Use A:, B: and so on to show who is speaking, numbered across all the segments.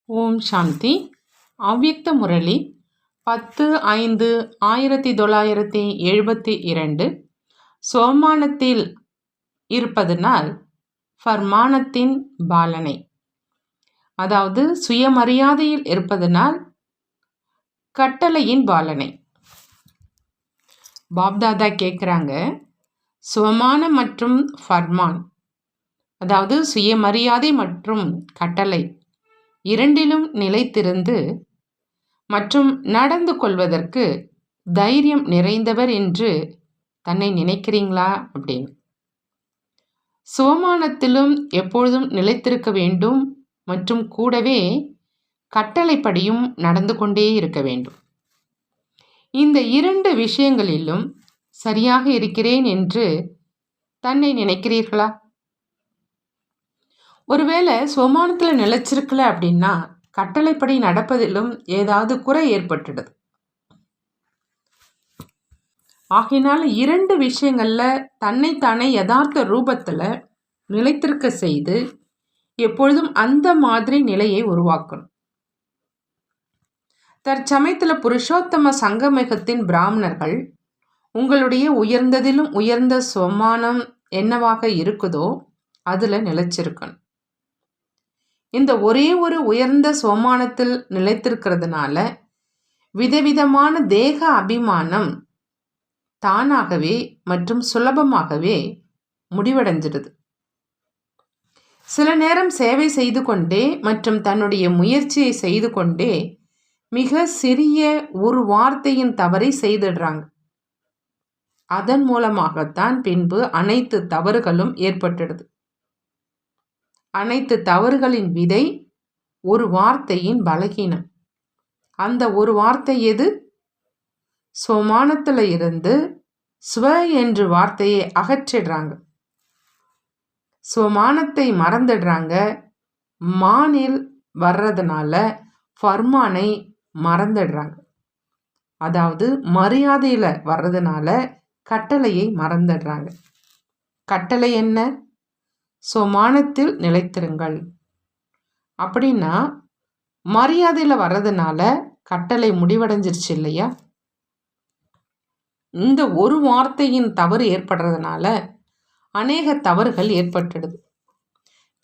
A: ஓம் சாந்தி. அவ்யக்த முரளி 10/5/1972. சோமானத்தில் இருப்பதனால் ஃபர்மானத்தின் பாலனை, அதாவது சுயமரியாதையில் இருப்பதனால் கட்டளையின் பாலனை. பாப்தாதா கேட்குறாங்க, சுவமானம் மற்றும் ஃபர்மான், அதாவது சுயமரியாதை மற்றும் கட்டளை இரண்டிலும் நிலைத்திருந்து மற்றும் நடந்து கொள்வதற்கு தைரியம் நிறைந்தவர் என்று தன்னை நினைக்கிறீங்களா அப்படின்னு. சுவமானத்திலும் எப்பொழுதும் நிலைத்திருக்க வேண்டும் மற்றும் கூடவே கட்டளைப்படியும் நடந்து கொண்டே இருக்க வேண்டும். இந்த இரண்டு விஷயங்களிலும் சரியாக இருக்கிறேன் என்று தன்னை நினைக்கிறீர்களா? ஒருவேளை சுவமானத்தில் நிலைச்சிருக்கல அப்படின்னா கட்டளைப்படி நடப்பதிலும் ஏதாவது குறை ஏற்பட்டுடுது. ஆகையினால இரண்டு விஷயங்கள்ல தன்னைத்தானே யதார்த்த ரூபத்துல நிலைத்திருக்க செய்து எப்பொழுதும் அந்த மாதிரி நிலையை உருவாக்கணும். தற்சமயத்துல புருஷோத்தம சங்கமேகத்தின் பிராமணர்கள் உங்களுடைய உயர்ந்ததிலும் உயர்ந்த சுவமானம் என்னவாக இருக்குதோ அதுல நிலைச்சிருக்கணும். இந்த ஒரே ஒரு உயர்ந்த சோமானத்தில் நிலைத்திருக்கிறதுனால விதவிதமான தேக அபிமானம் தானாகவே மற்றும் சுலபமாகவே முடிவடைஞ்சிடுது. சில நேரம் சேவை செய்து கொண்டே மற்றும் தன்னுடைய முயற்சியை செய்து கொண்டே மிக சிறிய ஒரு வார்த்தையின் தவறை செய்திடுறாங்க. அதன் மூலமாகத்தான் பின்பு அனைத்து தவறுகளும் ஏற்பட்டுடுது. அனைத்து தவறுகளின் விதை ஒரு வார்த்தையின் பலகீனம். அந்த ஒரு வார்த்தை எது? சோமானத்தில் இருந்து ஸ்வ என்று வார்த்தையை அகற்றிடுறாங்க. சுவமானத்தை மறந்துடுறாங்க. மானில் வர்றதுனால ஃபர்மானை மறந்துடுறாங்க. அதாவது மரியாதையில் வர்றதுனால கட்டளையை மறந்துடுறாங்க. கட்டளை என்ன? சோமானத்தில் நிலைத்திருங்கள். அப்படின்னா மரியாதையில் வர்றதுனால கட்டளை முடிவடைஞ்சிருச்சு இல்லையா? இந்த ஒரு வார்த்தையின் தவறு ஏற்படுறதுனால அநேக தவறுகள் ஏற்பட்டுடுது.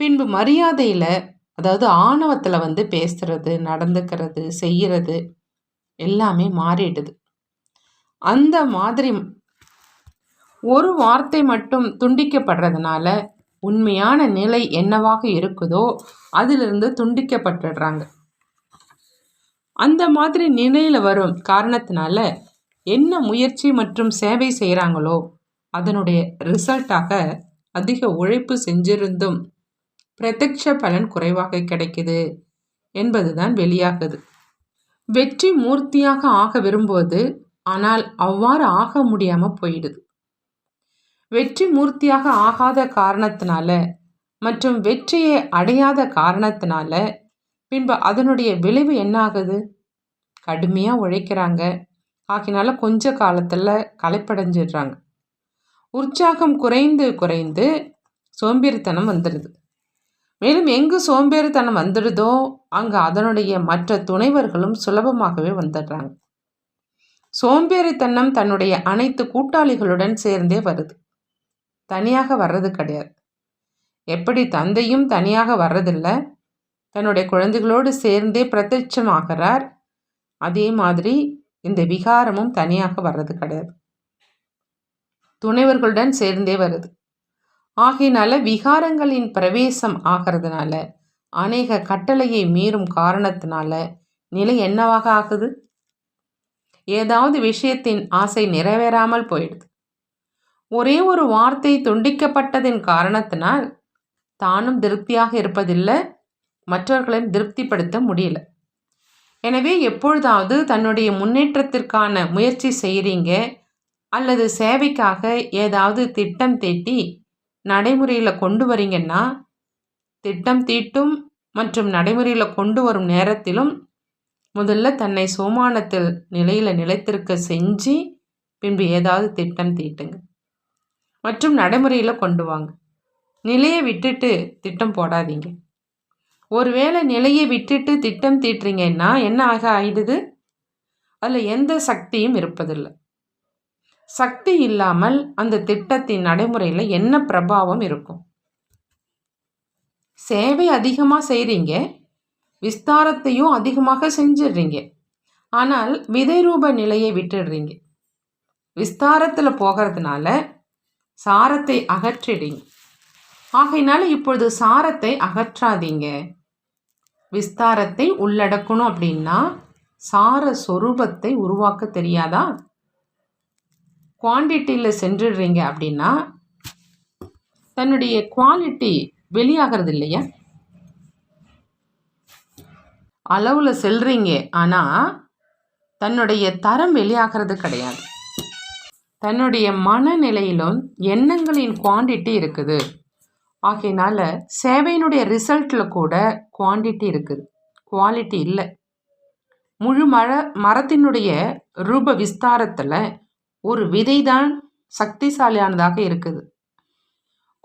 A: பின்பு மரியாதையில், அதாவது ஆணவத்தில் பேசுறது, நடந்துக்கிறது, செய்கிறது எல்லாமே மாறிடுது. அந்த மாதிரி ஒரு வார்த்தை மட்டும் துண்டிக்கப்படுறதுனால உண்மையான நிலை என்னவாக இருக்குதோ அதிலிருந்து துண்டிக்கப்பட்டுடுறாங்க. அந்த மாதிரி நிலையில் வரும் காரணத்தினால என்ன முயற்சி மற்றும் சேவை செய்கிறாங்களோ அதனுடைய ரிசல்ட்டாக அதிக உழைப்பு செஞ்சிருந்தும் பிரத்யட்ச பலன் குறைவாக கிடைக்குது என்பதுதான் வெளியாகுது. வெற்றி மூர்த்தியாக ஆக விரும்புவது, ஆனால் அவ்வாறு ஆக முடியாமல் போயிடுது. வெற்றி மூர்த்தியாக ஆகாத காரணத்தினால மற்றும் வெற்றியை அடையாத காரணத்தினால பின்பு அதனுடைய விளைவு என்ன ஆகுது? கடுமையாக உழைக்கிறாங்க. ஆகினால கொஞ்ச காலத்தில் களைப்படைஞ்சிடுறாங்க. உற்சாகம் குறைந்து குறைந்து சோம்பேறித்தனம் வந்துடுது. மேலும் எங்கு சோம்பேறித்தனம் வந்துடுதோ அங்கே அதனுடைய மற்ற துணைவர்களும் சுலபமாகவே வந்துடுறாங்க. சோம்பேறித்தனம் தன்னுடைய அனைத்து கூட்டாளிகளுடன் சேர்ந்தே வருது, தனியாக வர்றது கிடையாது. எப்படி தந்தையும் தனியாக வர்றதில்லை, தன்னுடைய குழந்தைகளோடு சேர்ந்தே பிரத்யட்சமாகிறார், அதே மாதிரி இந்த விகாரமும் தனியாக வர்றது கிடையாது, துணைவர்களுடன் சேர்ந்தே வருது. ஆகையினால விகாரங்களின் பிரவேசம் ஆகிறதுனால அநேக கட்டளையை மீறும் காரணத்தினால நிலை என்னவாக ஆகுது? ஏதாவது விஷயத்தின் ஆசை நிறைவேறாமல் போயிடுது. ஒரே ஒரு வார்த்தை துண்டிக்கப்பட்டதின் காரணத்தினால் தானும் திருப்தியாக இருப்பதில்லை, மற்றவர்களையும் திருப்திப்படுத்த முடியல. எனவே எப்பொழுதாவது தன்னுடைய முன்னேற்றத்திற்கான முயற்சி செய்கிறீங்க அல்லது சேவைக்காக ஏதாவது திட்டம் தீட்டி நடைமுறையில் கொண்டு வரீங்கன்னா, திட்டம் தீட்டும் மற்றும் நடைமுறையில் கொண்டு வரும் நேரத்திலும் முதல்ல தன்னை சோமானத்தில் நிலையில் நிலைத்திருக்க செஞ்சு பின்பு ஏதாவது திட்டம் தீட்டுங்க மற்றும் நடைமுறையில் கொண்டு வாங்க. நிலையை விட்டுட்டு திட்டம் போடாதீங்க. ஒருவேளை நிலையை விட்டுட்டு திட்டம் தீட்டுறீங்கன்னா என்ன ஆயிடுது? அதில் எந்த சக்தியும் இருப்பதில்லை. சக்தி இல்லாமல் அந்த திட்டத்தின் நடைமுறையில் என்ன பிரபாவம் இருக்கும்? சேவை அதிகமாக செய்கிறீங்க, விஸ்தாரத்தையும் அதிகமாக செஞ்சிடுறீங்க. ஆனால் விதை ரூப நிலையை விட்டுடுறீங்க. விஸ்தாரத்தில் போகிறதுனால சாரத்தை அகற்றிடுங்க. ஆகையினால இப்பொழுது சாரத்தை அகற்றாதீங்க. விஸ்தாரத்தை உள்ளடக்கணும் அப்படின்னா சார சொரூபத்தை உருவாக்க தெரியாதா? குவான்டிட்டியில் சென்றுடுறீங்க அப்படின்னா தன்னுடைய குவாலிட்டி வெளியாகிறது இல்லையா? அளவில் செல்றீங்க, ஆனால் தன்னுடைய தரம் வெளியாகிறது கிடையாது. தன்னுடைய மனநிலையிலும் எண்ணங்களின் குவான்டிட்டி இருக்குது. ஆகையினால சேவையினுடைய ரிசல்ட்டில் கூட குவான்டிட்டி இருக்குது, குவாலிட்டி இல்லை. முழு மரத்தினுடைய ரூப விஸ்தாரத்தில் ஒரு விதை தான் சக்திசாலியானதாக இருக்குது.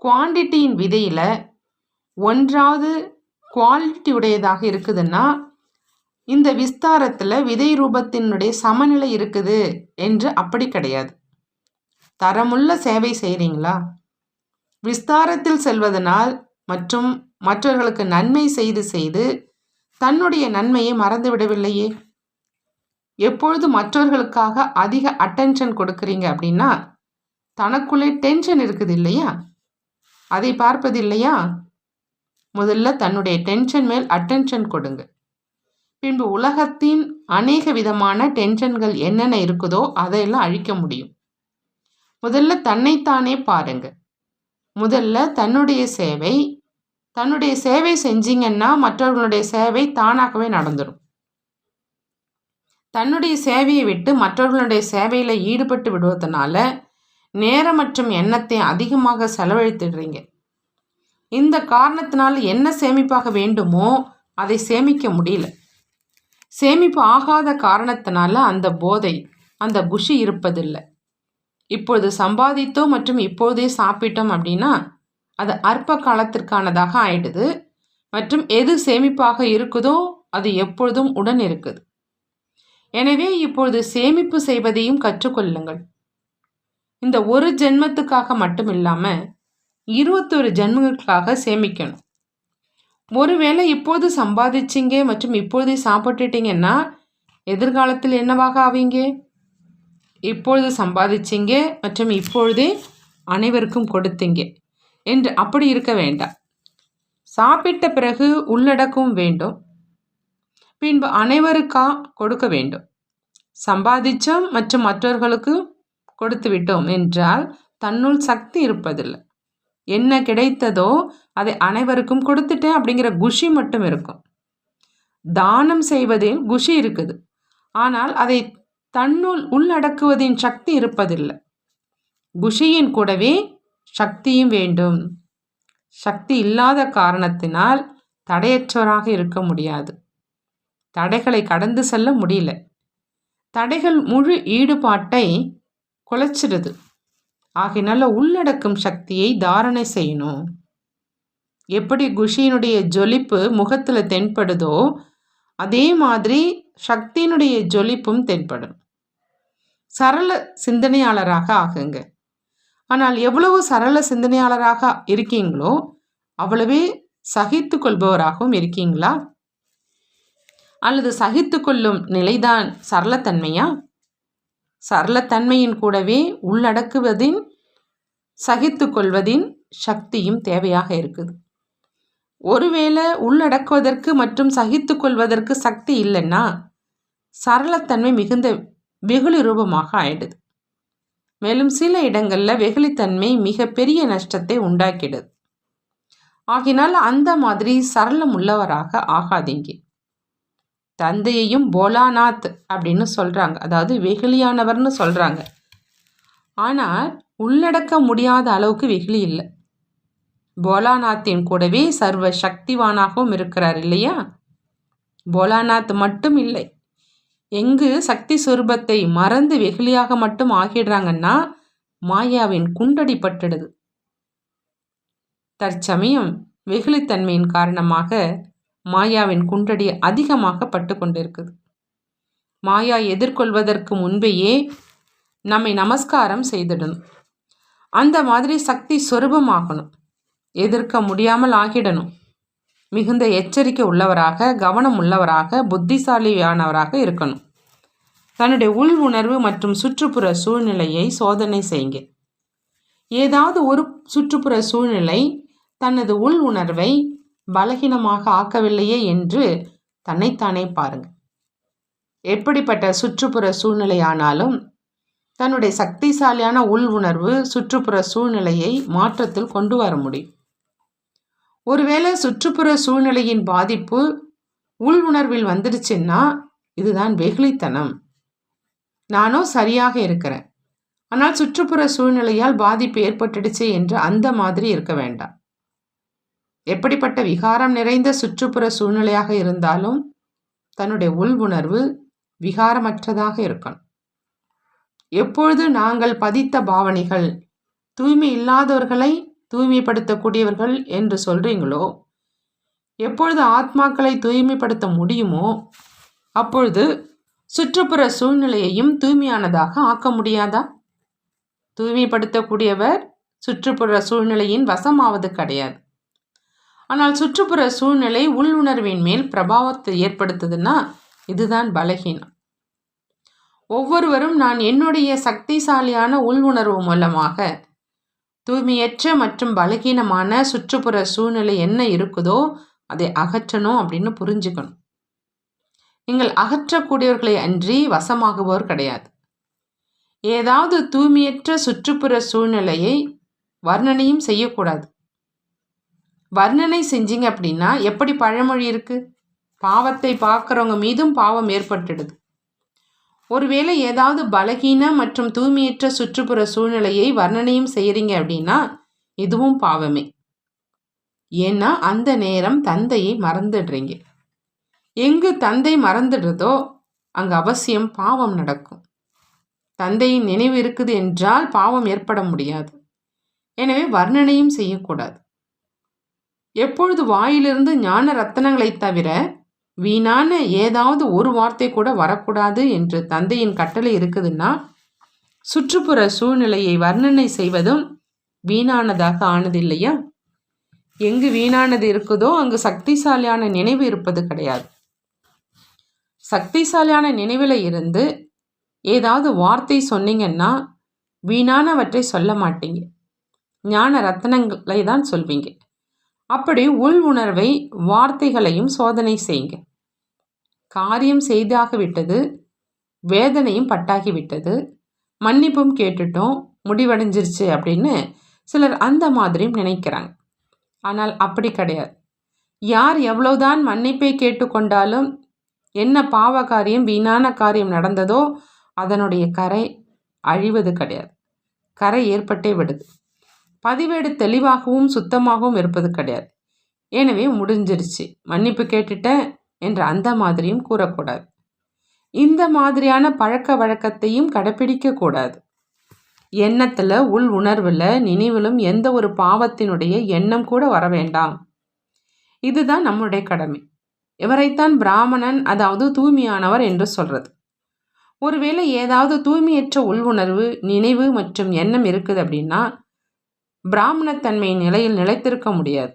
A: குவான்டிட்டியின் விதையில் ஒன்றாவது குவாலிட்டி உடையதாக இருக்குதுன்னா இந்த விஸ்தாரத்தில் விதை ரூபத்தினுடைய சமநிலை இருக்குது என்று அப்படி கிடையாது. தரமுள்ள சேவை செய்கிறீங்களா? விஸ்தாரத்தில் செல்வதனால் மற்றும் மற்றவர்களுக்கு நன்மை செய்து செய்து தன்னுடைய நன்மையை மறந்து விடவில்லையே. எப்பொழுது மற்றவர்களுக்காக அதிக அட்டென்ஷன் கொடுக்குறீங்க அப்படின்னா தனக்குள்ளே டென்ஷன் இருக்குது இல்லையா? அதை பார்ப்பது இல்லையா? முதல்ல தன்னுடைய டென்ஷன் மேல் அட்டென்ஷன் கொடுங்க. பின்பு உலகத்தின் அநேக விதமான டென்ஷன்கள் என்னென்ன இருக்குதோ அதையெல்லாம் அழிக்க முடியும். முதல்ல தன்னைத்தானே பாருங்க. முதல்ல தன்னுடைய சேவை செஞ்சீங்கன்னா மற்றவர்களுடைய சேவை தானாகவே நடந்துடும். தன்னுடைய சேவையை விட்டு மற்றவர்களுடைய சேவையில் ஈடுபட்டு விடுவதனால நேரம் மற்றும் எண்ணத்தை அதிகமாக செலவழித்துடுறீங்க. இந்த காரணத்தினால் என்ன சேமிப்பாக வேண்டுமோ அதை சேமிக்க முடியல. சேமிப்பு ஆகாத காரணத்தினால அந்த போதை, அந்த குஷி இருப்பதில்லை. இப்பொழுது சம்பாதித்தோம் மற்றும் இப்போதே சாப்பிட்டோம் அப்படின்னா அது அற்ப காலத்திற்கானதாக ஆயிடுது. மற்றும் எது சேமிப்பாக இருக்குதோ அது எப்பொழுதும் உடன் இருக்குது. எனவே இப்பொழுது சேமிப்பு செய்வதையும் கற்றுக்கொள்ளுங்கள். இந்த ஒரு ஜென்மத்துக்காக மட்டும் இல்லாமல் 21 ஜென்மங்களுக்காக சேமிக்கணும். ஒருவேளை இப்போது சம்பாதிச்சிங்க மற்றும் இப்போதே சாப்பிட்டுட்டீங்கன்னா எதிர்காலத்தில் என்னவாக ஆவீங்க? இப்பொழுது சம்பாதிச்சிங்க மற்றும் இப்பொழுதே அனைவருக்கும் கொடுத்தீங்க என்று அப்படி இருக்க வேண்டாம். சாப்பிட்ட பிறகு உள்ளடக்கம் வேண்டும், பின்பு அனைவருக்கா கொடுக்க வேண்டும். சம்பாதிச்சோம் மற்றும் மற்றவர்களுக்கு கொடுத்து விட்டோம் என்றால் தன்னுள் சக்தி இருப்பதில்லை. என்ன கிடைத்ததோ அதை அனைவருக்கும் கொடுத்துட்டேன் அப்படிங்கிற குஷி மட்டும் இருக்கும். தானம் செய்வதில் குஷி இருக்குது, ஆனால் அதை தன்னுள் உள்ளடக்குவதின் சக்தி இருப்பதில்லை. குஷியின் கூடவே சக்தியும் வேண்டும். சக்தி இல்லாத காரணத்தினால் தடையற்றவராக இருக்க முடியாது. தடைகளை கடந்து செல்ல முடியல. தடைகள் முழு ஈடுபாட்டை குலைச்சிடுது. ஆகையினால உள்ளடக்கும் சக்தியை தாரணை செய்யணும். எப்படி குஷியினுடைய ஜொலிப்பு முகத்தில் தென்படுதோ அதே மாதிரி சக்தியினுடைய ஜொலிப்பும் தென்படும். சரள சிந்தனையாளராக ஆகுங்க. ஆனால் எவ்வளவு சரள சிந்தனையாளராக இருக்கீங்களோ அவ்வளவே சகித்து கொள்பவராகவும் இருக்கீங்களா? அல்லது சகித்து கொள்ளும் நிலைதான் சரளத்தன்மையா? சரளத்தன்மையின் கூடவே உள்ளடக்குவதின் சகித்து கொள்வதின் சக்தியும் தேவையாக இருக்குது. ஒருவேளை உள்ளடக்குவதற்கு மற்றும் சகித்து கொள்வதற்கு சக்தி இல்லைன்னா சரளத்தன்மை மிகுந்த வெகுளி ரூபமாக ஆயிடுது. மேலும் சில இடங்களில் வெகுளித்தன்மை மிக பெரிய நஷ்டத்தை உண்டாக்கிடுது. ஆகினால் அந்த மாதிரி சரளம் உள்ளவராக ஆகாதீங்க. தந்தையையும் போலாநாத் அப்படின்னு சொல்கிறாங்க, அதாவது வெகுளியானவர்னு சொல்கிறாங்க. ஆனால் உள்ளடக்க முடியாத அளவுக்கு வெகுளி இல்லை. போலாநாத்தின் கூடவே சர்வ சக்திவானாகவும் இருக்கிறார் இல்லையா? போலாநாத் மட்டும் இல்லை, எங்கு சக்தி சுரூபத்தை மறந்து வெகுளியாக மட்டும் ஆகிடுறாங்கன்னா மாயாவின் குண்டடி பட்டுடுது. தற்சமயம் வெகுளித்தன்மையின் காரணமாக மாயாவின் குண்டடி அதிகமாக பட்டு கொண்டிருக்குது. மாயா எதிர்கொள்வதற்கு முன்பேயே நம்மை நமஸ்காரம் செய்திடணும். அந்த மாதிரி சக்தி சொரூபமாகணும். எதிர்க்க முடியாமல் ஆகிடணும். மிகுந்த எச்சரிக்கை உள்ளவராக, கவனம் உள்ளவராக, புத்திசாலியானவராக இருக்கணும். தன்னுடைய உள் உணர்வு மற்றும் சுற்றுப்புற சூழ்நிலையை சோதனை செய்யுங்க. ஏதாவது ஒரு சுற்றுப்புற சூழ்நிலை தனது உள் உணர்வை பலகீனமாக ஆக்கவில்லையே என்று தன்னைத்தானே பாருங்க. எப்படிப்பட்ட சுற்றுப்புற சூழ்நிலையானாலும் தன்னுடைய சக்திசாலியான உள் உணர்வு சுற்றுப்புற சூழ்நிலையை மாற்றத்தில் கொண்டு வர முடியும். ஒருவேளை சுற்றுப்புற சூழ்நிலையின் பாதிப்பு உள் உணர்வில் வந்துடுச்சுன்னா இதுதான் வெகுளித்தனம். நானோ சரியாக இருக்கிறேன், ஆனால் சுற்றுப்புற சூழ்நிலையால் பாதிப்பு ஏற்பட்டுடுச்சு என்று அந்த மாதிரி இருக்க வேண்டாம். எப்படிப்பட்ட விகாரம் நிறைந்த சுற்றுப்புற சூழ்நிலையாக இருந்தாலும் தன்னுடைய உள் உணர்வு விகாரமற்றதாக இருக்கணும். எப்பொழுது நாங்கள் பதித்த பாவனைகள் தூய்மை இல்லாதவர்களை தூய்மைப்படுத்தக்கூடியவர்கள் என்று சொல்றீங்களோ, எப்பொழுது ஆத்மாக்களை தூய்மைப்படுத்த முடியுமோ அப்பொழுது சுற்றுப்புற சூழ்நிலையையும் தூய்மையானதாக ஆக்க முடியாதா? தூய்மைப்படுத்தக்கூடியவர் சுற்றுப்புற சூழ்நிலையின் வசமாவது கிடையாது. ஆனால் சுற்றுப்புற சூழ்நிலை உள்ளுணர்வின் மேல் பிரபாவத்தை ஏற்படுத்துதுன்னா இதுதான் பலகீனம். ஒவ்வொருவரும் நான் என்னுடைய சக்திசாலியான உள்உணர்வு மூலமாக தூய்மையற்ற மற்றும் பலகீனமான சுற்றுப்புற சூழ்நிலை என்ன இருக்குதோ அதை அகற்றணும் அப்படின்னு புரிஞ்சுக்கணும். நீங்கள் அகற்றக்கூடியவர்களை அன்றி வசமாகுவோர் கிடையாது. ஏதாவது தூய்மையற்ற சுற்றுப்புற சூழ்நிலையை வர்ணனையும் செய்யக்கூடாது. வர்ணனை செஞ்சீங்க அப்படின்னா எப்படி பழமொழி இருக்கு, பாவத்தை பார்க்குறவங்க மீதும் பாவம் ஏற்பட்டுடுது. ஒருவேளை ஏதாவது பலகீன மற்றும் தூய்மையற்ற சுற்றுப்புற சூழ்நிலையை வர்ணனையும் செய்கிறீங்க அப்படின்னா இதுவும் பாவமே. ஏன்னா அந்த நேரம் தந்தையை மறந்துடுறீங்க. எங்கு தந்தை மறந்துடுறதோ அங்கு அவசியம் பாவம் நடக்கும். தந்தையின் நினைவு இருக்குது என்றால் பாவம் ஏற்பட முடியாது. எனவே வர்ணனையும் செய்யக்கூடாது. எப்பொழுது வாயிலிருந்து ஞான ரத்தனங்களை தவிர வீணான ஏதாவது ஒரு வார்த்தை கூட வரக்கூடாது என்று தந்தையின் கட்டளை இருக்குதுன்னா சுற்றுப்புற சூழ்நிலையை வர்ணனை செய்வதும் வீணானதாக ஆனது இல்லையா? எங்கு வீணானது இருக்குதோ அங்கு சக்திசாலியான நினைவு இருப்பது கிடையாது. சக்திசாலியான நினைவில் இருந்து ஏதாவது வார்த்தை சொன்னீங்கன்னா வீணானவற்றை சொல்ல மாட்டீங்க, ஞான ரத்தனங்களை தான் சொல்வீங்க. அப்படி உள் உணர்வை வார்த்தைகளையும் சோதனை செய்யுங்க. காரியம் செய்தாகிவிட்டது, வேதனையும் பட்டாகிவிட்டது, மன்னிப்பும் கேட்டுட்டோம், முடிவடைஞ்சிருச்சு அப்படின்னு சிலர் அந்த மாதிரியும் நினைக்கிறாங்க. ஆனால் அப்படி கிடையாது. யார் எவ்வளவுதான் மன்னிப்பை கேட்டுக்கொண்டாலும் என்ன பாவ காரியம் வீணான காரியம் நடந்ததோ அதனுடைய கரை அழிவது கிடையாது. கரை ஏற்பட்டே விடுது. பதிவேடு தெளிவாகவும் சுத்தமாகவும் இருப்பது கிடையாது. எனவே முடிஞ்சிருச்சு, மன்னிப்பு கேட்டுட்டேன் என்று அந்த மாதிரியும் கூறக்கூடாது. இந்த மாதிரியான பழக்க வழக்கத்தையும் கடைப்பிடிக்க கூடாது. எண்ணத்தில், உள் உணர்வில், நினைவிலும் எந்த ஒரு பாவத்தினுடைய எண்ணம் கூட வர வேண்டாம். இதுதான் நம்முடைய கடமை. இவரைத்தான் பிராமணன், அதாவது தூய்மையானவர் என்று சொல்றது. ஒருவேளை ஏதாவது தூய்மையற்ற உள் உணர்வு, நினைவு மற்றும் எண்ணம் இருக்குது அப்படின்னா பிராமணத்தன்மை நிலையில் நிலைத்திருக்க முடியாது.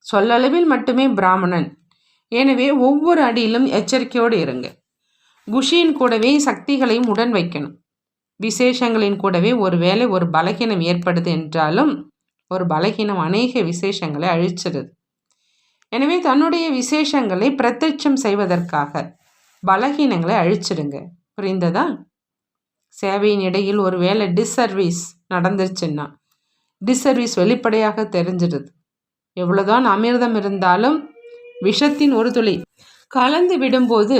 A: சொல்லளவில் மட்டுமே பிராமணன். எனவே ஒவ்வொரு அடியிலும் எச்சரிக்கையோடு இருங்க. குஷியின் கூடவே சக்திகளையும் உடன் வைக்கணும். விசேஷங்களின் கூடவே ஒருவேளை ஒரு பலகீனம் ஏற்படுது என்றாலும் ஒரு பலகீனம் அநேக விசேஷங்களை அழிச்சிடுது. எனவே தன்னுடைய விசேஷங்களை பிரத்யட்சம் செய்வதற்காக பலகீனங்களை அழிச்சிடுங்க. புரிந்ததா? சேவையின் இடையில் ஒருவேளை டிஸ்சர்வீஸ் நடந்துருச்சுன்னா டிஸ்சர்வீஸ் வெளிப்படையாக தெரிஞ்சிடுது. எவ்வளோதான் அமிர்தம் இருந்தாலும் விஷத்தின் ஒரு துளி கலந்து விடும்போது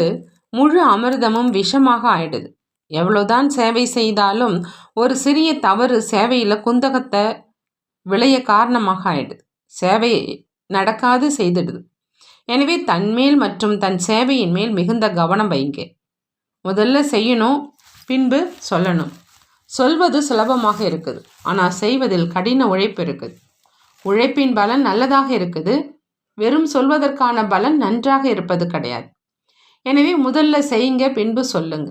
A: முழு அமிர்தமும் விஷமாக ஆயிடுது. எவ்வளோதான் சேவை செய்தாலும் ஒரு சிறிய தவறு சேவையில் குந்தகத்தை விளைய காரணமாக ஆயிடுது. சேவை நடக்காது செய்திடுது. எனவே தன்மேல் மற்றும் தன் சேவையின் மேல் மிகுந்த கவனம் வைங்க. முதல்ல செய்யணும், பின்பு சொல்லணும். சொல்வது சுலபமாக இருக்குது, ஆனால் செய்வதில் கடின உழைப்பு இருக்குது. உழைப்பின் பலன் நல்லதாக இருக்குது, வெறும் சொல்வதற்கான பலன் நன்றாக இருப்பது கிடையாது. எனவே முதல்ல செய்யுங்க, பின்பு சொல்லுங்க.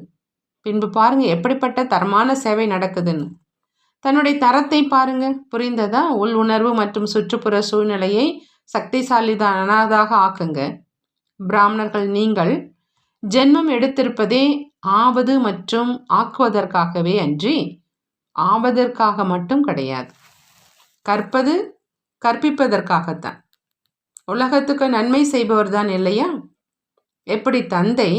A: பின்பு பாருங்க எப்படிப்பட்ட தரமான சேவை நடக்குதுன்னு. தன்னுடைய தரத்தை பாருங்க. புரிந்ததா? உள் உணர்வு மற்றும் சுற்றுப்புற சூழ்நிலையை சக்திசாலிதானதாக ஆக்குங்க. பிராமணர்கள் நீங்கள் ஜென்மம் எடுத்திருப்பதே ஆவது மற்றும் ஆக்குவதற்காகவே அன்றி ஆவதற்காக மட்டும் கிடையாது. கற்பது கற்பிப்பதற்காகத்தான். உலகத்துக்கு நன்மை செய்பவர் தான் இல்லையா? எப்படி தந்தை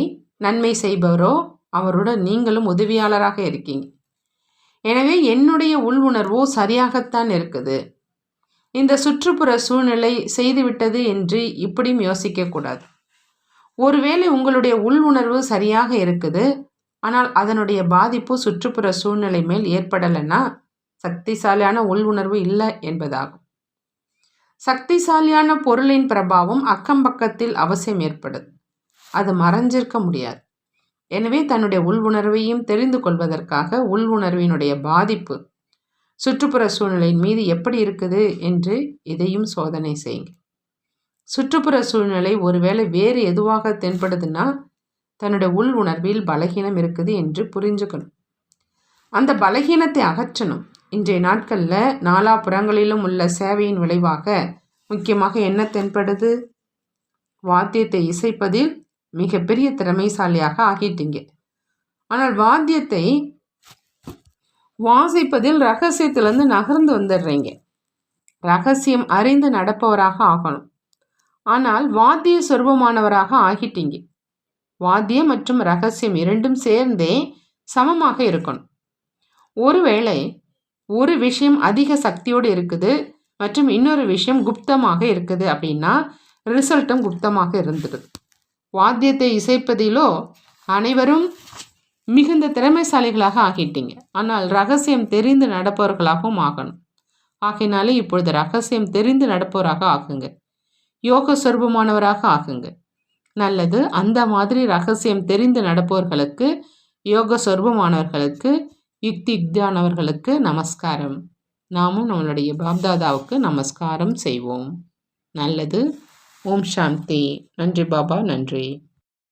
A: நன்மை செய்பவரோ அவருடன் நீங்களும் உதவியாளராக இருக்கீங்க. எனவே என்னுடைய உள் உணர்வோ சரியாகத்தான் இருக்குது. இந்த சுற்றுப்புற சூழ்நிலை செய்துவிட்டது என்று இப்படியும் யோசிக்கக்கூடாது. ஒருவேளை உங்களுடைய உள் உணர்வு சரியாக இருக்குது, ஆனால் அதனுடைய பாதிப்பு சுற்றுப்புற சூழ்நிலை மேல் ஏற்படலைன்னா சக்திசாலியான உள் உணர்வு இல்லை என்பதாகும். சக்திசாலியான பொருளின் பிரபாவம் அக்கம் பக்கத்தில் அவசியம் ஏற்படுது. அது மறைஞ்சிருக்க முடியாது. எனவே தன்னுடைய உள் உணர்வையும் தெரிந்து கொள்வதற்காக உள் உணர்வினுடைய பாதிப்பு சுற்றுப்புற சூழ்நிலையின் மீது எப்படி இருக்குது என்று இதையும் சோதனை செய்யுங்க. சுற்றுப்புற சூழ்நிலை ஒருவேளை வேறு எதுவாக தென்படுதுன்னா தன்னுடைய உள் உணர்வில் பலகீனம் இருக்குது என்று புரிஞ்சுக்கணும். அந்த பலகீனத்தை அகற்றணும். இன்றைய நாட்களில் நாலாபுறங்களிலும் உள்ள சேவையின் விளைவாக முக்கியமாக என்ன தென்படுது? வாத்தியத்தை இசைப்பதில் மிகப்பெரிய திறமைசாலியாக ஆகிட்டீங்க. ஆனால் வாத்தியத்தை வாசிப்பதில் ரகசியத்திலிருந்து நகர்ந்து வந்துடுறீங்க. ரகசியம் அறிந்து நடப்பவராக ஆகணும். ஆனால் வாத்திய சொரூபமானவராக ஆகிட்டீங்க. வாத்தியம் மற்றும் ரகசியம் இரண்டும் சேர்ந்தே சமமாக இருக்கணும். ஒருவேளை ஒரு விஷயம் அதிக சக்தியோடு இருக்குது மற்றும் இன்னொரு விஷயம் குப்தமாக இருக்குது அப்படின்னா ரிசல்ட்டும் குப்தமாக இருந்துடுது. வாத்தியத்தை இசைப்பதிலோ அனைவரும் மிகுந்த திறமைசாலிகளாக ஆகிட்டீங்க. ஆனால் ரகசியம் தெரிந்து நடப்பவர்களாகவும் ஆகணும். ஆகினாலே இப்பொழுது ரகசியம் தெரிந்து நடப்பவராக ஆகுங்க. யோக சொரூபமானவராக ஆகுங்க. நல்லது. அந்த மாதிரி ரகசியம் தெரிந்து நடப்பவர்களுக்கு, யோக சொரூபமானவர்களுக்கு, யுக்தியானவர்களுக்கு நமஸ்காரம். நாமும் நம்மளுடைய பாப்தாதாவுக்கு நமஸ்காரம் செய்வோம். நல்லது. ஓம் சாந்தி. நன்றி பாபா. நன்றி.